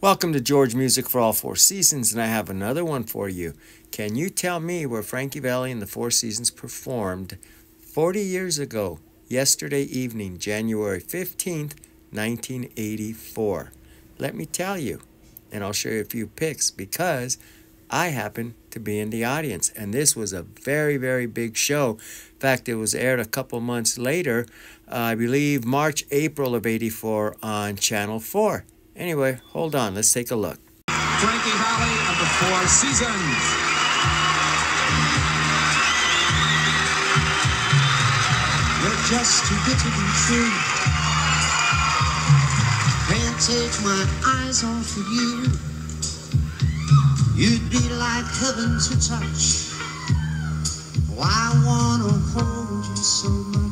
Welcome to George Music for All Four Seasons, and I have another one for you. Can you tell me where Frankie Valli and the Four Seasons performed 40 years ago, yesterday evening, January 15th, 1984? Let me tell you, and I'll show you a few pics because I happen to be in the audience, and this was a very, very big show. In fact, it was aired a couple months later, I believe March, April of '84 on Channel 4. Anyway, hold on. Let's take a look. Frankie Valli of the Four Seasons. You're just too good to be true. Can't take my eyes off of you. You'd be like heaven to touch. Oh, I wanna hold you so much.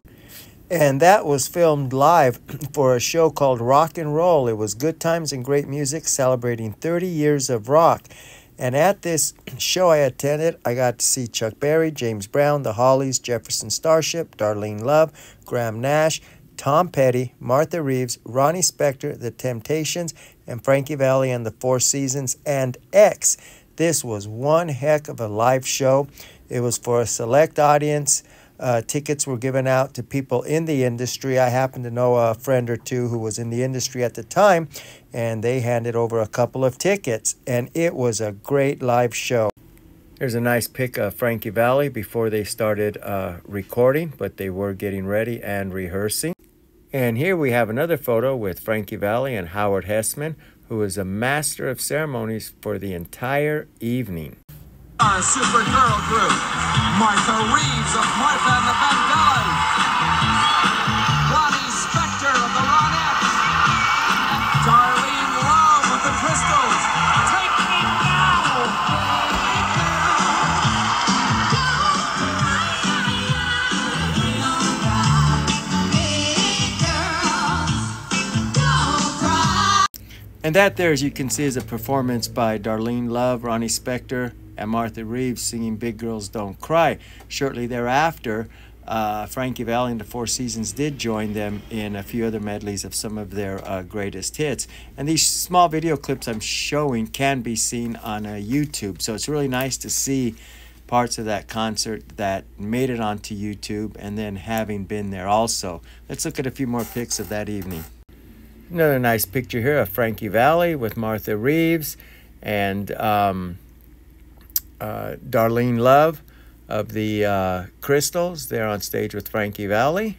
And that was filmed live for a show called Rock and Roll. It was Good Times and Great Music celebrating 30 years of rock. And at this show I attended, I got to see Chuck Berry, James Brown, the Hollies, Jefferson Starship, Darlene Love, Graham Nash, Tom Petty, Martha Reeves, Ronnie Spector, The Temptations, and Frankie Valli and the Four Seasons, and X. This was one heck of a live show. It was for a select audience. Tickets were given out to people in the industry. I happen to know a friend or two who was in the industry at the time, and they handed over a couple of tickets, and it was a great live show. Here's a nice pic of Frankie Valli before they started recording, but they were getting ready and rehearsing. And here we have another photo with Frankie Valli and Howard Hessman, who is a master of ceremonies for the entire evening. Supergirl group. Martha Reeves of Martha and the Vandellas. Ronnie Spector of the Ronettes. Darlene Love of the Crystals. Take me now! And that there, as you can see, is a performance by Darlene Love, Ronnie Spector, and Martha Reeves singing Big Girls Don't Cry. Shortly thereafter, Frankie Valli and the Four Seasons did join them in a few other medleys of some of their greatest hits. And these small video clips I'm showing can be seen on YouTube. So it's really nice to see parts of that concert that made it onto YouTube and then having been there also. Let's look at a few more pics of that evening. Another nice picture here of Frankie Valli with Martha Reeves and Darlene Love of the Crystals. They're on stage with Frankie Valli.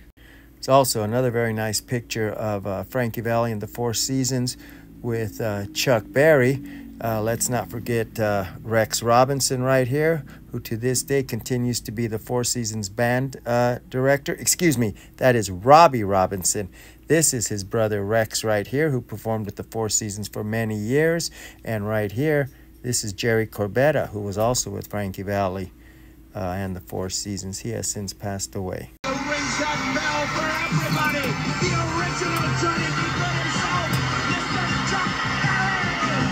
It's also another very nice picture of Frankie Valli and the Four Seasons with Chuck Berry. Let's not forget Rex Robinson right here, who to this day continues to be the Four Seasons band director. Excuse me, that is Robbie Robinson. This is his brother Rex right here, who performed with the Four Seasons for many years. And right here, this is Jerry Corbetta, who was also with Frankie Valli and the Four Seasons. He has since passed away. Ring that bell for everybody! The original Johnny B. Good himself, Mr. Chuck Berry!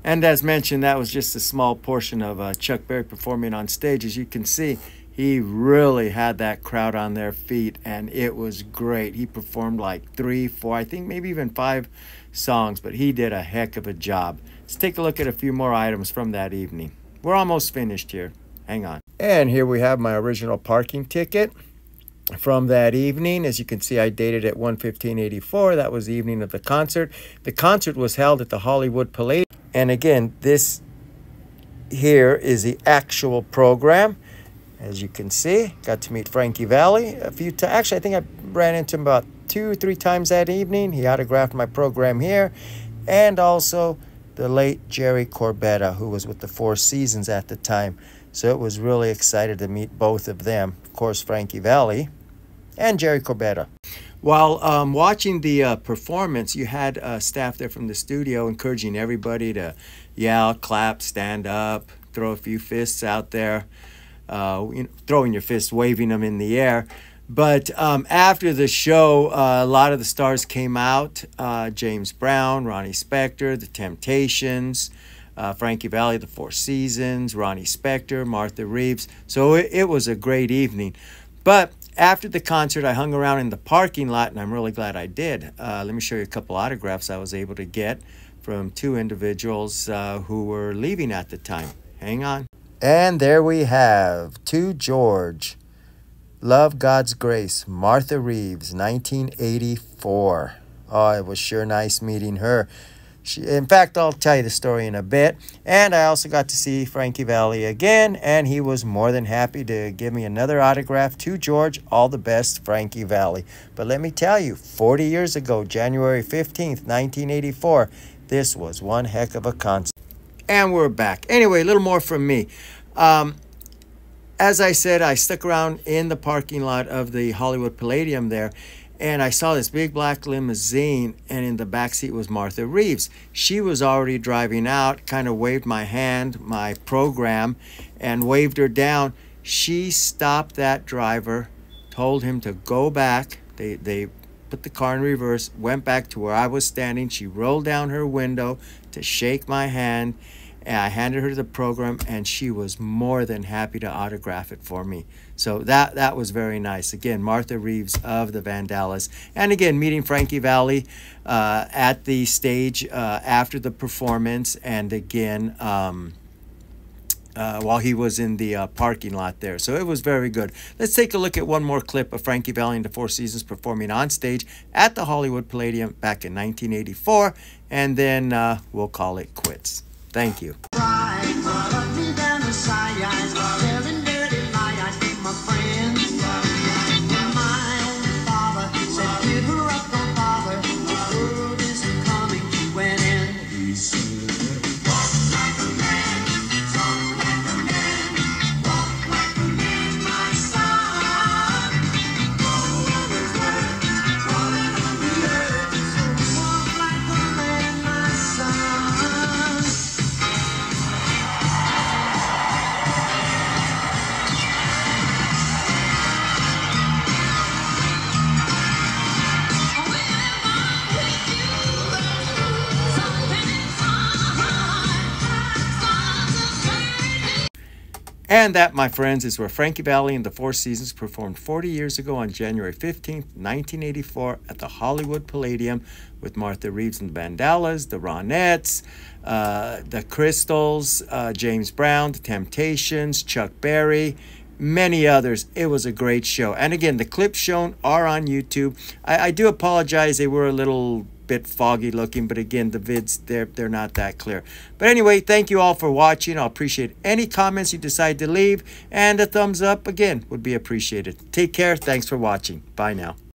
And as mentioned, that was just a small portion of Chuck Berry performing on stage. As you can see, he really had that crowd on their feet, and it was great. He performed like 3, 4, I think maybe even 5 songs, but he did a heck of a job. Let's take a look at a few more items from that evening. We're almost finished here. Hang on. And here we have my original parking ticket from that evening. As you can see, I dated it 1/15/84. That was the evening of the concert. The concert was held at the Hollywood Palladium. And again, this here is the actual program. As you can see, got to meet Frankie Valli a few times. Actually, I think I ran into him about 2 or 3 times that evening. He autographed my program here. And also the late Jerry Corbetta, who was with the Four Seasons at the time. So it was really excited to meet both of them. Of course, Frankie Valli and Jerry Corbetta. While watching the performance, you had staff there from the studio encouraging everybody to, yell, clap, stand up, throw a few fists out there, throwing your fists, waving them in the air. But after the show, a lot of the stars came out. James Brown, Ronnie Spector, The Temptations, Frankie Valli, The Four Seasons, Ronnie Spector, Martha Reeves. So it was a great evening. But after the concert, I hung around in the parking lot, and I'm really glad I did. Let me show you a couple autographs I was able to get from two individuals who were leaving at the time. Hang on. And there we have To George. Love God's Grace, Martha Reeves, 1984. Oh, it was sure nice meeting her. In fact, I'll tell you the story in a bit. And I also got to see Frankie Valli again, and he was more than happy to give me another autograph. To George, all the best, Frankie Valli. But let me tell you, 40 years ago, January 15th, 1984, this was one heck of a concert. And we're back. Anyway, a little more from me. As I said, I stuck around in the parking lot of the Hollywood Palladium there, and I saw this big black limousine, and in the back seat was Martha Reeves. She was already driving out, kind of waved my hand, my program, and waved her down. She stopped that driver, told him to go back. They put the car in reverse, went back to where I was standing. She rolled down her window to shake my hand, and I handed her the program, and she was more than happy to autograph it for me. So that was very nice. Again, Martha Reeves of the Vandellas. And again, meeting Frankie Valli at the stage after the performance, and again, while he was in the parking lot there. So it was very good. Let's take a look at one more clip of Frankie Valli and the Four Seasons performing on stage at the Hollywood Palladium back in 1984, and then we'll call it quits. Thank you. And that, my friends, is where Frankie Valli and the Four Seasons performed 40 years ago on January 15th, 1984 at the Hollywood Palladium with Martha Reeves and the Vandellas, the Ronettes, the Crystals, James Brown, the Temptations, Chuck Berry, many others. It was a great show. And again, the clips shown are on YouTube. I do apologize. They were a little bit foggy looking, but again, the vids, they're not that clear. But anyway, thank you all for watching. I'll appreciate any comments you decide to leave, and a thumbs up again would be appreciated. Take care. Thanks for watching. Bye now.